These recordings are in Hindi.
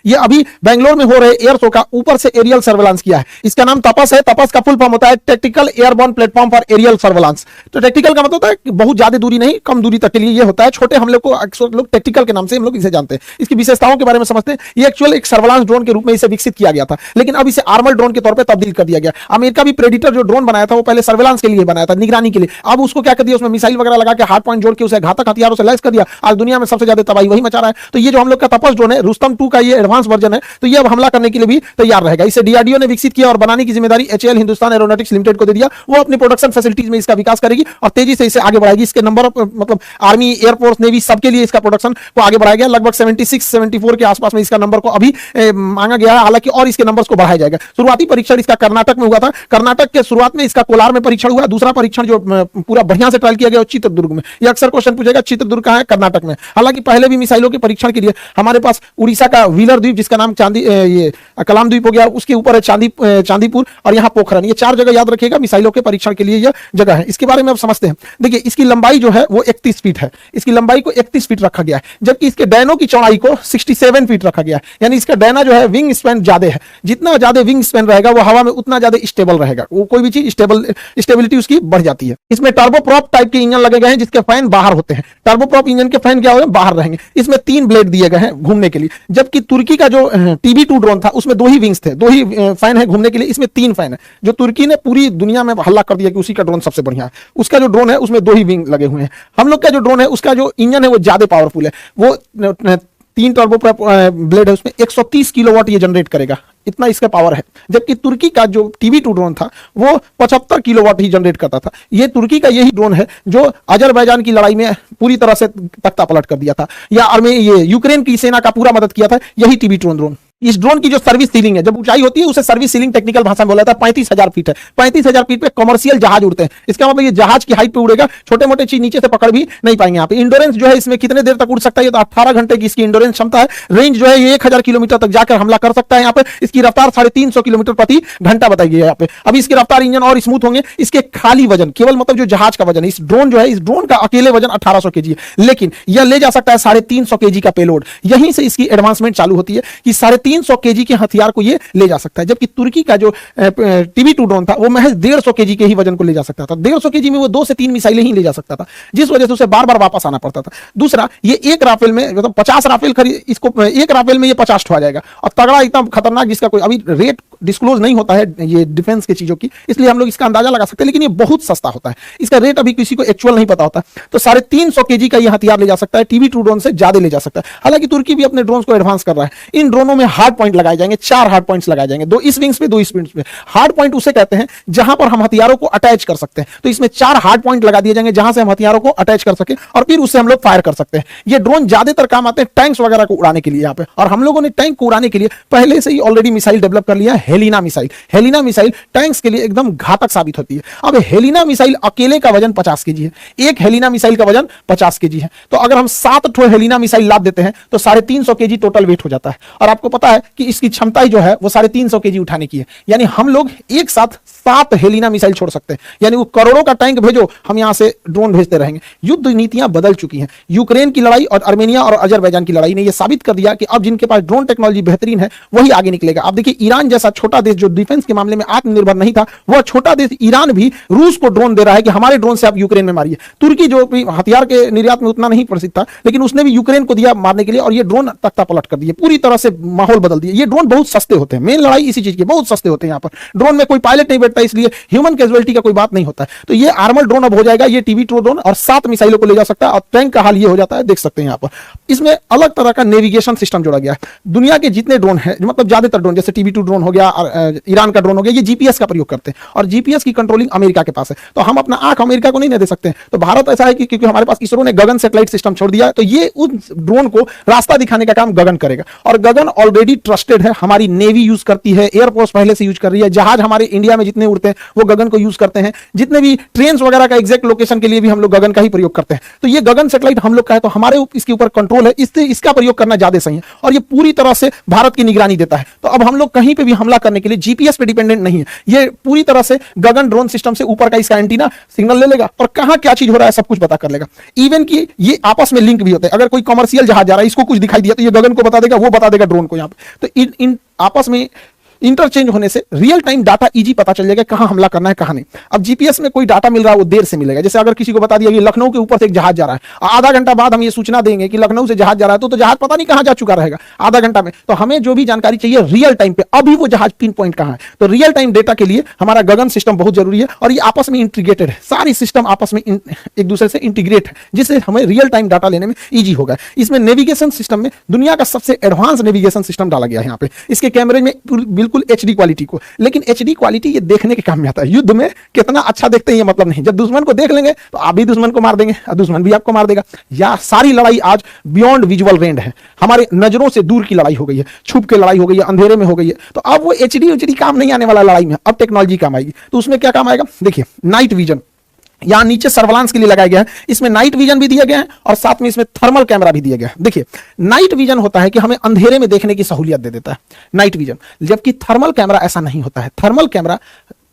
ये अभी बेंगलोर में हो रहे एयर शो का ऊपर से एरियल सर्वेलांस किया है। इसका नाम तपस है। तपस का फुल फॉर्म होता है tactical airborne platform for aerial surveillance. तो टैक्टिकल का मतलब होता है कि बहुत ज्यादा दूरी नहीं, कम दूरी तक के लिए ये होता है। छोटे हमले को अक्सर लोग टैक्टिकल के नाम से हम लोग इसे जानते हैं। इसकी विशेषताओं के बारे में समझते हैं। ये एक्चुअल एक सर्वेलांस ड्रोन के रूप में इसे विकसित किया गया था, लेकिन अब इसे आर्मर ड्रोन के तौर पर तब्दील कर दिया गया। अमेरिका भी प्रेडिटर जो ड्रोन बनाया था वो पहले सर्वेलांस के लिए बनाया था, निगरानी के लिए। अब उसको क्या कर दिया, उसमें मिसाइल वगैरह लगा के हार्ड पॉइंट जोड़ के उसे घातक हथियारों से लैस कर दिया। आज दुनिया में सबसे ज्यादा तबाही वही मचा रहा है। तो ये जो हम लोग का तपस ड्रोन है, रुस्तम 2 का ये एडवांस वर्जन है, तो ये अब हमला करने के लिए भी तैयार रहेगा। इसे डीआरडीओ ने विकसित किया और बनाने की जिम्मेदारी एचएएल हिंदुस्तान एरोनॉटिक्स लिमिटेड को दे दिया। वो अपनी प्रोडक्शन फैसिलिटीज में इसका विकास करेगी और तेजी से इसे आगे बढ़ाएगी। इसके नंबर ऑफ मतलब आर्मी, एयरफोर्स, नेवी सबके लिए इसका प्रोडक्शन को आगे बढ़ाया गया। लगभग 76-74 के आसपास में इसका नंबर को अभी मांगा गया है, हालांकि और इसके नंबर्स को बढ़ाया जाएगा। शुरुआती परीक्षण इसका कर्नाटक में हुआ था। कर्नाटक के शुरुआत में इसका कोलार में परीक्षण हुआ। दूसरा परीक्षण जो पूरा बढ़िया से ट्रायल किया गया चित्रदुर्ग में। ये अक्सर क्वेश्चन पूछेगा, चित्रदुर्ग कहां है? कर्नाटक में। हालांकि पहले भी मिसाइलों के परीक्षण के लिए हमारे पास उड़ीसा का व्हीलर द्वीप, जिसका नाम ये कलाम द्वीप हो गया, उसके ऊपर है चांदीपुर और यहाँ पोखरण। ये 4 जगह याद रखिएगा, मिसाइलों के परीक्षण के लिए यह जगह है। इसके बारे में अब समझते हैं। देखिए, इसकी लंबाई जो है वो 31 फीट है। इसकी लंबाई को 31 फीट रखा गया है, जबकि इसके डैनों की चौड़ाई को 67 फीट रखा गया है। यानी इसका डैना जो है विंग स्पैन ज्यादा है। जितना ज्यादा विंग स्पैन रहेगा वो हवा में उतना ज्यादा स्टेबल रहेगा। वो कोई भी चीज स्टेबिलिटी उसकी बढ़ जाती है। इसमें टर्बोप्रॉप टाइप के इंजन लगे गए हैं, जिसके फैन बाहर होते हैं। टर्बोप्रॉप इंजन के फैन क्या होंगे? बाहर रहेंगे। इसमें 3 ब्लेड दिए गए हैं घूमने के लिए, जबकि तुर्की का जो TB2 ड्रोन था उसमें 2 ही विंग्स थे, 2 ही फैन है घूमने के लिए। इसमें 3 फैन है। जो तुर्की ने पूरी दुनिया में हल्ला कर दिया कि उसी का ड्रोन सबसे बढ़िया है। उसका जो ड्रोन है उसमें 2 ही विंग लगे हुए हैं। हम लोग का जो ड्रोन है उसका जो इंजन है वो ज्यादा पावरफुल है। वो 3 टर्बोप्रॉप ब्लेड है, उसमें 130 किलोवाट ये जनरेट करेगा, इतना इसका पावर है। जबकि तुर्की का जो TB2 ड्रोन था वो 75 किलोवाट ही जनरेट करता था। ये तुर्की का यही ड्रोन है जो अजरबैजान की लड़ाई में पूरी तरह से तख्ता पलट कर दिया था, या ये यूक्रेन की सेना का पूरा मदद किया था, यही TB2 ड्रोन। इस ड्रोन की जो सर्विस सीलिंग है, जब ऊंचाई होती है उसे सर्विस सीलिंग टेक्निकल भाषा में बोला जाता है। 35,000 फीट है। 35,000 फीट पे कमर्शियल जहाज उड़ते हैं। इसका मतलब ये जहाज की हाइट पे उड़ेगा, छोटे मोटे चीज नीचे से पकड़ भी नहीं पाएंगे। यहाँ पे इंडोरेंस जो है इसमें कितने देर तक उड़ सकता है? तो 18 घंटे की इसकी इंडोरेंस क्षमता है। रेंज जो है ये 1000 किलोमीटर तक जाकर हमला कर सकता है। यहाँ पे इसकी रफ्तार 350 किलोमीटर प्रति घंटा बताई गई है यहाँ पे। अभी इसकी रफ्तार, इंजन और स्मूथ होंगे। इसके खाली वजन, केवल मतलब जो जहाज का वजन है, इस ड्रोन जो है, इस ड्रोन का अकेले वजन 1800 kg है, लेकिन यह ले जा सकता है 350 kg का पेलोड। यहीं से इसकी एडवांसमेंट चालू होती है कि 350 kg के हथियार को ये ले जा सकता है। जबकि तुर्की का जो TB2 ड्रोन था वो महज 150 kg के ही वजन को ले जा सकता था। 150 kg में वो 2 से 3 मिसाइलें ही ले जा सकता था, जिस वजह से उसे बार बार वापस आना पड़ता था। दूसरा, ये एक राफेल में मतलब 50 राफेल खरीद, इसको एक राफेल में ये 50 ठो आ जाएगा। और तगड़ा एकदम खतरनाक, जिसका कोई अभी रेट डिस्क्लोज नहीं होता है ये डिफेंस के चीजों की, इसलिए हम लोग इसका अंदाजा लगा सकते हैं, लेकिन ये बहुत सस्ता होता है। इसका रेट अभी किसी को एक्चुअल नहीं पता होता। तो 350 kg का ये हथियार ले जा सकता है। TB2 ड्रोन से ज्यादा ले जा सकता है। हालांकि तुर्की भी अपने ड्रोन को एडवांस कर रहा है। इन ड्रोनों में हार्ड पॉइंट लगाए जाएंगे, 4 हार्ड पॉइंट्स लगाए जाएंगे, 2 इस विंग्स पे, 2 इस विंग्स पे। हार्ड पॉइंट उसे कहते हैं जहां पर हम हथियारों को अटैच कर सकते हैं। तो इसमें 4 हार्ड पॉइंट लगा दिए जाएंगे जहां से हम हथियारों को अटैच कर सके और फिर उससे हम लोग फायर कर सकते हैं। ये ड्रोन ज्यादातर काम आते हैं टैंक्स वगैरह को उड़ाने के लिए यहाँ पे। और हम लोगों ने टैंक को उड़ाने के लिए पहले से ही ऑलरेडी मिसाइल डेवलप कर लिया है, Helina missile. Helina missile tanks के लिए एकदम घातक साबित होती है। अब हेलिना मिसाइल अकेले का वजन 50 kg है। एक हेलिना मिसाइल का वजन 50 kg है। तो अगर हम 7 ठो हेलिना मिसाइल लाद देते हैं तो 350 kg टोटल वेट हो जाता है। और आपको पता है कि इसकी क्षमता जो है वो 350 kg उठाने की है। यानी हम लोग एक साथ 7 हेलिना मिसाइल छोड़ सकते हैं। यानी वो करोड़ों का टैंक भेजो, हम यहां से ड्रोन भेजते रहेंगे। युद्ध नीतियां बदल चुकी हैं। यूक्रेन की लड़ाई और आर्मेनिया और अजरबैजान की लड़ाई ने यह साबित कर दिया कि अब जिनके पास ड्रोन टेक्नोलॉजी बेहतरीन है वही आगे निकलेगा। अब देखिए, ईरान जैसा छोटा देश जो डिफेंस के मामले में आत्मनिर्भर नहीं था, वह छोटा देश ईरान भी रूस को ड्रोन दे रहा है कि हमारे ड्रोन से आप यूक्रेन में मारिए। तुर्की जो हथियार के निर्यात में उतना नहीं प्रसिद्ध था, लेकिन उसने भी यूक्रेन को दिया मारने के लिए, और ये ड्रोन तख्ता पलट कर दिए, पूरी तरह से माहौल बदल दिया। ये ड्रोन बहुत सस्ते होते हैं। मेन लड़ाई इसी चीज की, बहुत सस्ते होते हैं। यहाँ पर ड्रोन में कोई पायलट नहीं बैठता, इसलिए ह्यूमन कैजुअलिटी का कोई बात नहीं होता है। तो ये आर्मर ड्रोन अब हो जाएगा। ये TB2 ड्रोन और 7 मिसाइलों को ले जा सकता है। और टैंक का हाल ये हो जाता है, देख सकते हैं यहाँ पर। इसमें अलग तरह का नेविगेशन सिस्टम जोड़ा गया है। दुनिया के जितने ड्रोन हैं, मतलब ज्यादातर ड्रोन, जैसे TB2 ड्रोन हो गया, ईरान का ड्रोन हो गया, ये GPS का प्रयोग करते हैं। और GPS की कंट्रोलिंग अमेरिका के पास है। तो हम अपना आंख अमेरिका को नहीं दे सकते। तो भारत ऐसा है कि क्योंकि हमारे पास इसरो ने गगन सैटेलाइट सिस्टम छोड़ दिया है, तो ये उस ड्रोन को रास्ता दिखाने का काम गगन करेगा। और गगन ऑलरेडी ट्रस्टेड है। हमारी नेवी यूज करती है, एयरफोर्स पहले से यूज कर रही है। जहाज हमारे इंडिया में जितने उड़ते हैं वो गगन को यूज करते हैं। जितने भी ट्रेन वगैरह का एग्जैक्ट लोकेशन के लिए भी हम लोग गगन का ही प्रयोग करते हैं। तो ये गगन सैटेलाइट हम लोग का है, तो हमारे इसके ऊपर कंट्रोल है। इससे इसका प्रयोग करना ज्यादा सही है। और ये पूरी तरह से भारत की निगरानी देता है। तो अब हम लोग कहीं पे भी हमला हमला करने के लिए जीपीएस पे डिपेंडेंट नहीं है। ये पूरी तरह से गगन ड्रोन सिस्टम से ऊपर का इसका एंटीना सिग्नल ले लेगा और कहां क्या चीज हो रहा है सब कुछ पता कर लेगा। इवन कि ये आपस में लिंक भी होते हैं। अगर कोई कमर्शियल जहाज जा रहा है, इसको कुछ दिखाई दिया तो ये गगन को बता देगा, वो बता देगा ड्रोन को यहाँ पे। तो इन आपस में इंटरचेंज होने से रियल टाइम डाटा इजी पता चल जाएगा कहां हमला करना है कहां नहीं। अब जीपीएस में कोई डाटा मिल रहा है वो देर से मिलेगा। जैसे अगर किसी को बता दिया कि लखनऊ के ऊपर से एक जहाज जा रहा है, आधा घंटा बाद हम ये सूचना देंगे कि लखनऊ से जहाज जा रहा है, तो जहाज पता नहीं कहां जा चुका रहेगा आधा घंटा में। तो हमें जो भी जानकारी चाहिए रियल टाइम पे, अभी वो जहाज पिन पॉइंट कहां है। तो रियल टाइम डेटा के लिए हमारा गगन सिस्टम बहुत जरूरी है और ये आपस में इंटीग्रेटेड है। सारी सिस्टम आपस में एक दूसरे से इंटीग्रेट है, जिससे हमें रियल टाइम डाटा लेने में ईजी होगा। इसमें नेविगेशन सिस्टम में दुनिया का सबसे एडवांस नेविगेशन सिस्टम डाला गया है यहाँ पे। इसके कैमरे में बिल्कुल एचडी क्वालिटी को, लेकिन एचडी क्वालिटी ये देखने के काम में आता है। युद्ध में कितना अच्छा देखते हैं ये मतलब नहीं। जब दुश्मन को देख लेंगे तो आप भी दुश्मन को मार देंगे और दुश्मन भी आपको मार देगा। या सारी लड़ाई आज बियॉन्ड विजुअल रेंज है, हमारे नजरों से दूर की लड़ाई हो गई है, छुप के लड़ाई हो गई है, अंधेरे में हो गई है। तो अब वो एचडी काम नहीं आने वाला लड़ाई में, अब टेक्नोलॉजी काम आएगी। तो उसमें क्या काम आएगा, देखिए नाइट विजन यहां नीचे सर्वेलांस के लिए लगाया गया है। इसमें नाइट विजन भी दिया गया है और साथ में इसमें थर्मल कैमरा भी दिया गया है। देखिए नाइट विजन होता है कि हमें अंधेरे में देखने की सहूलियत दे देता है नाइट विजन, जबकि थर्मल कैमरा ऐसा नहीं होता है। थर्मल कैमरा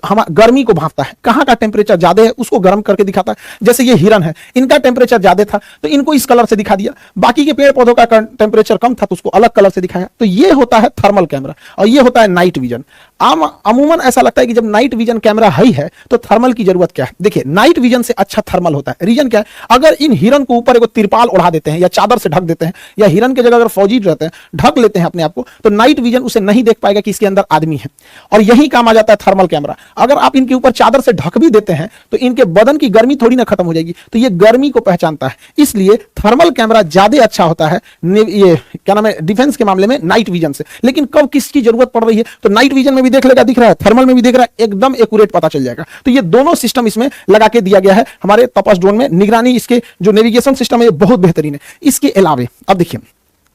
हम गर्मी को भांपता है, कहां का टेम्परेचर ज्यादा है उसको गर्म करके दिखाता है। जैसे ये हिरन है, इनका टेम्परेचर ज्यादा था तो इनको इस कलर से दिखा दिया, बाकी के पेड़ पौधों का टेम्परेचर कम था तो उसको अलग कलर से दिखाया। तो ये होता है थर्मल कैमरा और ये होता है नाइट विजन। अमूमन ऐसा लगता है कि जब नाइट विजन कैमरा है तो थर्मल की जरूरत क्या है। देखिए नाइट विजन से अच्छा थर्मल होता है। रीजन क्या है, अगर इन हिरन को ऊपर एक तिरपाल उड़ा देते हैं या चादर से ढक देते हैं, या हिरन की जगह अगर फौजी रहते हैं ढक लेते हैं अपने आप को, तो नाइट विजन उसे नहीं देख पाएगा कि इसके अंदर आदमी है। और यही काम आ जाता है थर्मल कैमरा। अगर आप इनके ऊपर चादर से ढक भी देते हैं तो इनके बदन की गर्मी थोड़ी ना खत्म हो जाएगी, तो ये गर्मी को पहचानता है। इसलिए थर्मल कैमरा ज्यादा अच्छा होता है ये क्या नाम है डिफेंस के मामले में नाइट विजन से। लेकिन कब किसकी जरूरत पड़ रही है तो नाइट विजन में भी देख लेगा, दिख रहा है, थर्मल में भी देख रहा है, एकदम एक्यूरेट पता चल जाएगा। तो ये दोनों सिस्टम इसमें लगा के दिया गया है हमारे तपस ड्रोन में। निगरानी इसके जो नेविगेशन सिस्टम है ये बहुत बेहतरीन है। इसके अलावा अब देखिए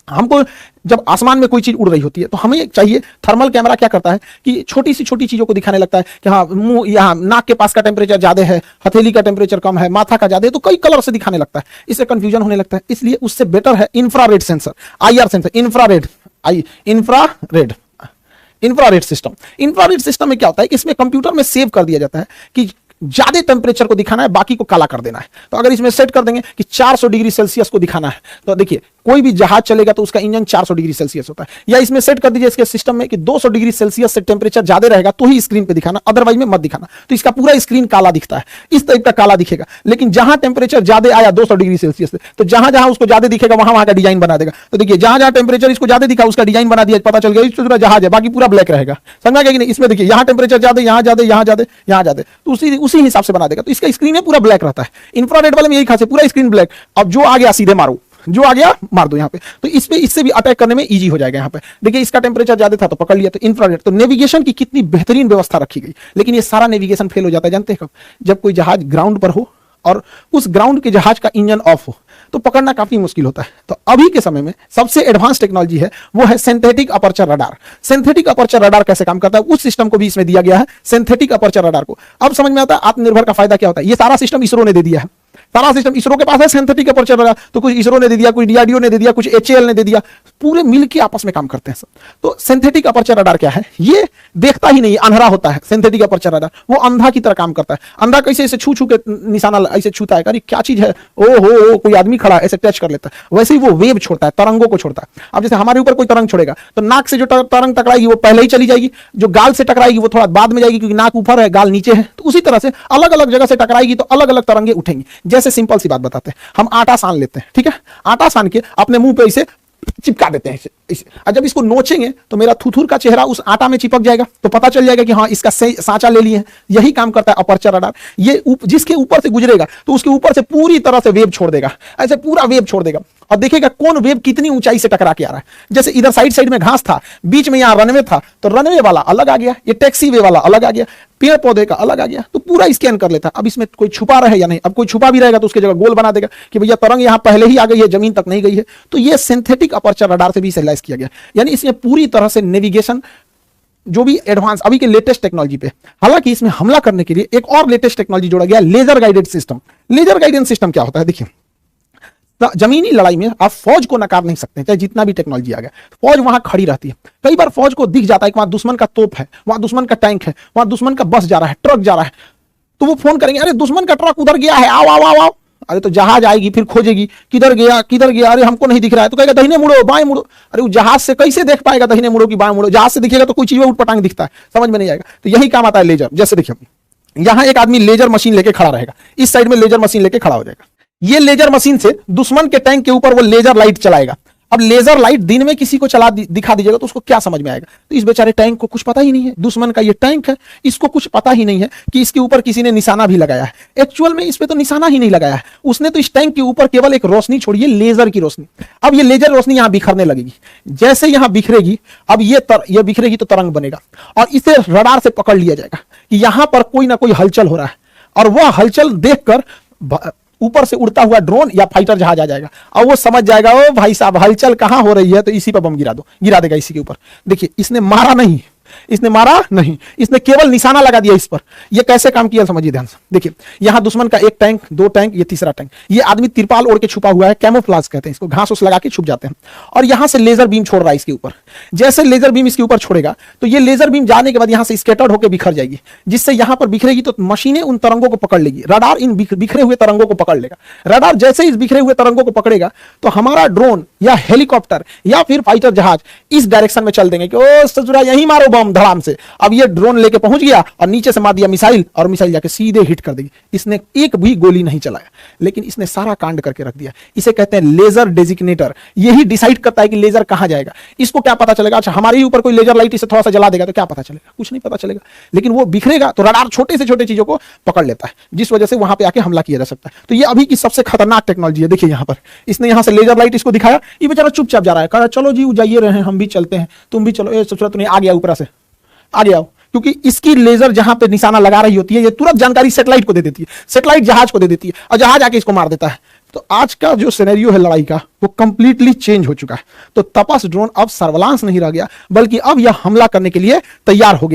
हमको जब आसमान में कोई चीज उड़ रही होती है तो हमें चाहिए, थर्मल कैमरा क्या करता है कि छोटी सी छोटी चीजों को दिखाने लगता है कि हाँ मुंह यहाँ नाक के पास का टेम्परेचर ज्यादा है, हथेली का टेम्परेचर कम है, माथा का ज्यादा है, तो कई कलर से दिखाने लगता है। इससे कंफ्यूजन होने लगता है। इसलिए उससे बेटर है infrared sensor, IR sensor, infrared system. Infrared system में क्या होता है, इसमें कंप्यूटर में सेव कर दिया जाता है कि ज्यादा टेम्परेचर को दिखाना है, बाकी को काला कर देना है। तो अगर इसमें सेट कर देंगे कि 400 डिग्री सेल्सियस को दिखाना है, तो देखिए कोई भी जहाज चलेगा तो उसका इंजन 400 डिग्री सेल्सियस होता है। या इसमें सेट कर दीजिए इसके सिस्टम में कि 200 डिग्री सेल्सियस से टेम्परेचर ज्यादा रहेगा तो ही स्क्रीन पे दिखाना, अदरवाइज में मत दिखाना। तो इसका पूरा स्क्रीन काला दिखता है, इस टाइप का काला दिखेगा। लेकिन जहां टेम्परेचर ज्यादा आया 200 डिग्री सेल्सियस से, तो जहां जहां उसको ज्यादा दिखेगा वहां वहां का डिजाइन बना देगा। तो देखिए जहां जहां टेम्परेचर इसको ज्यादा दिखा उसका डिजाइन बना दिया, पता चल गया इस पूरा जहाज है, बाकी पूरा ब्लैक रहेगा। समझा गया कि नहीं। इसमें देखिए यहां टेम्परेचर ज्यादा, यहां ज्यादा, यहां ज्यादा, यहां ज्यादा, तो उसी हिसाब से बना देगा। तो इसका स्क्रीन है पूरा ब्लैक रहता है। इंफ्रारेड वाले में यही खास है, पूरा स्क्रीन ब्लैक। अब जो आ गया सीधे मारो, जो आ गया मार दो यहाँ पे। तो इस पे इससे भी अटैक करने में इजी हो जाएगा। यहाँ पे देखिए इसका टेम्परेचर ज्यादा था तो पकड़ लिया, तो इंफ्रारेड। तो नेविगेशन की कितनी बेहतरीन व्यवस्था रखी गई। लेकिन ये सारा नेविगेशन फेल हो जाता है, जानते हैं कब, जब कोई जहाज ग्राउंड पर हो और उस ग्राउंड के जहाज का इंजन ऑफ हो, तो पकड़ना काफी मुश्किल होता है। तो अभी के समय में सबसे एडवांस टेक्नोलॉजी है वो है synthetic aperture radar. Synthetic aperture radar कैसे काम करता है उस सिस्टम को भी इसमें दिया गया है, सिंथेटिक अपर्चर रडार को। अब समझ में आता है आत्मनिर्भर का फायदा क्या होता है। ये सारा सिस्टम इसरो ने दे दिया है, सारा सिस्टम इसरो के पास है। सिंथेटिक अपर्चर रडार तो कुछ इसरो ने दे दिया, कुछ डीआरडीओ ने दे दिया, कुछ एचएएल ने दे दिया, पूरे मिलके आपस में काम करते हैं सब। तो सिंथेटिक अपर्चर रडार क्या है, ये देखता ही नहीं, अंधा होता है। सिंथेटिक अपर्चर रडार वो अंधा की तरह काम करता है। अंधा कैसे ऐसे छू छू के निशाना ऐसे छूता है, अरे क्या चीज है, ओ हो कोई आदमी खड़ा ऐसे टच कर लेता है, वैसे ही वो वेव छोड़ता है, तरंगों को छोड़ता है। अब जैसे हमारे ऊपर कोई तरंग छोड़ेगा तो नाक से जो तरंग टकराएगी वो पहले ही चली जाएगी, जो गाल से टकराएगी वो थोड़ा बाद में जाएगी क्योंकि नाक ऊपर है गाल नीचे है। तो उसी तरह से अलग अलग जगह से टकराएगी तो अलग अलग तरंगे उठेंगी। जैसे सिंपल सी बात बताते हैं, हम आटा सान लेते हैं, ठीक है, आटा सान के अपने मुंह पे इसे चिपका देते हैं इसे। और जब इसको नोचेंगे तो मेरा थुथुर का चेहरा उस आटा में चिपक जाएगा, तो पता चल जाएगा कि हाँ इसका सांचा ले लिए हैं। यही काम करता है अपर्चर रडार। ये जिसके ऊपर से गुजरेगा तो उसके ऊपर से पूरी तरह से वेव छोड़ देगा, ऐसे पूरा वेव छोड़ देगा और देखेगा कौन वेव कितनी ऊंचाई से टकरा के आ रहा है। जैसे इधर साइड में घास था, बीच में यहाँ रनवे था, तो रनवे वाला अलग आ गया, ये टैक्सी वे वाला अलग आ गया, पेड़ पौधे का अलग आ गया, तो पूरा स्कैन कर लेता। अब इसमें कोई छुपा रहे या नहीं, अब कोई छुपा भी रहेगा तो उसकी जगह गोल बना देगा कि भैया तरंग यहाँ पहले ही आ गई है, जमीन तक नहीं गई है। तो ये सिंथेटिक अपर्चर रडार से भी रियलाइज किया गया। यानी इसमें पूरी तरह से नेविगेशन जो भी एडवांस अभी के लेटेस्ट टेक्नोलॉजी पे। हालांकि इसमें हमला करने के लिए एक और लेटेस्ट टेक्नोलॉजी जोड़ा गया, laser guided system. Laser guided system क्या होता है, देखिए जमीनी लड़ाई में आप फौज को नकार नहीं सकते, चाहे जितना भी टेक्नोलॉजी आ गया, फौज वहां खड़ी रहती है। कई बार फौज को दिख जाता है कि वहां दुश्मन का तोप है, वहां दुश्मन का टैंक है, वहां दुश्मन का बस जा रहा है, ट्रक जा रहा है, तो वो फोन करेंगे, अरे दुश्मन का ट्रक उधर गया है, आओ आओ आओ आओ। अरे तो जहाज आएगी, फिर खोजेगी किधर गया किधर गया, अरे हमको नहीं दिख रहा है, तो कहेगा दाहिने मुड़ो बाएं मुड़ो। अरे वो जहाज से कैसे देख पाएगा दाहिने मुड़ो कि बाएं मुड़ो? जहाज से दिखेगा तो कोई चीज उठपटांग दिखता है, समझ में नहीं आएगा। तो यही काम आता है लेजर। जैसे देखिए यहां एक आदमी लेजर मशीन लेके खड़ा रहेगा, इस साइड में लेजर मशीन लेके खड़ा हो जाएगा, ये लेजर मशीन से दुश्मन के टैंक के ऊपर वो लेजर लाइट चलाएगा। अब लेजर लाइट दिन में किसी को चला दिखा दीजिएगा तो उसको क्या समझ में आएगा? तो इस बेचारे टैंक को कुछ पता ही नहीं है, दुश्मन का ये टैंक है, इसको कुछ पता ही नहीं है कि इसके ऊपर किसी ने निशाना भी लगाया है। एक्चुअल में इस पे तो निशाना ही नहीं लगाया है, उसने तो इस टैंक के ऊपर केवल एक रोशनी छोड़ी है, लेजर की रोशनी। अब ये लेजर रोशनी यहां बिखरने लगेगी, जैसे यहां बिखरेगी, अब ये बिखरेगी तो तरंग बनेगा और इसे रडार से पकड़ लिया जाएगा कि यहां पर कोई ना कोई हलचल हो रहा है, और वह हलचल देखकर ऊपर से उड़ता हुआ ड्रोन या फाइटर जहाज आ जाएगा और वो समझ जाएगा, ओ भाई साहब हलचल कहां हो रही है, तो इसी पर बम गिरा दो, गिरा देगा इसी के ऊपर। देखिए इसने मारा नहीं, इसने मारा नहीं, इसने केवल निशाना लगा दिया इस पर। ये कैसे काम किया समझिए ध्यान से। देखिए यहां दुश्मन का एक टैंक, दो टैंक, ये तीसरा टैंक, ये आदमी तिरपाल ओढ़ के छुपा हुआ है, कैमोफ्लेज कहते हैं इसको, घास उस लगा के छुप जाते हैं, और यहां से लेजर बीम छोड़ रहा है इसके ऊपर। जैसे लेजर बीम इसके ऊपर छोड़ेगा तो ये लेजर बीम जाने के बाद यहां से स्कैटर्ड होकर बिखर जाएगी, जिससे यहां पर बिखरेगी तो मशीनें उन तरंगों को पकड़ लेगी, रडार इन बिखरे हुए तरंगों को पकड़ लेगा। रडार जैसे इस बिखरे हुए तरंगों को पकड़ेगा तो हमारा ड्रोन या हेलीकॉप्टर या फिर फाइटर जहाज इस डायरेक्शन में चल देंगे कि ओ ससुरा यहीं मारो बम धड़ाम से। अब ये ड्रोन लेके पहुंच गया और नीचे से मार दिया मिसाइल, और मिसाइल जाके सीधे हिट कर देगी। इसने एक भी गोली नहीं चलाया, लेकिन इसने सारा कांड करके रख दिया। इसे कहते हैं लेजर डेजिग्नेटर। यही डिसाइड करता है कि लेजर कहां जाएगा। इसको क्या पता चलेगा? अच्छा हमारे ही ऊपर कोई लेजर लाइट इसे थोड़ा सा जला देगा तो क्या पता चलेगा? कुछ नहीं पता चलेगा, लेकिन वो बिखरेगा तो रडार छोटे से छोटे चीजों को पकड़ लेता है, जिस वजह से वहां पे आके हमला किया जा सकता है। तो ये अभी की सबसे खतरनाक टेक्नोलॉजी है। देखिए यहां पर इसने यहां से लेजर लाइट इसको दिखाया, ये बेचारा चुपचाप जा रहा है, कहा चलो जी जाइए रहे हैं, हम भी चलते हैं, तुम भी चलो। तो नहीं, आ गया ऊपर से, आ गया, क्योंकि इसकी लेजर जहां पे निशाना लगा रही होती है ये तुरंत जानकारी सैटेलाइट को दे देती है, सैटेलाइट जहाज को दे देती है और जहाज आके इसको मार देता है। तो आज का जो सिनेरियो है लड़ाई का वो कंप्लीटली चेंज हो चुका है। तो तपस ड्रोन अब सर्विलांस नहीं रह गया, बल्कि अब यह हमला करने के लिए तैयार हो गया।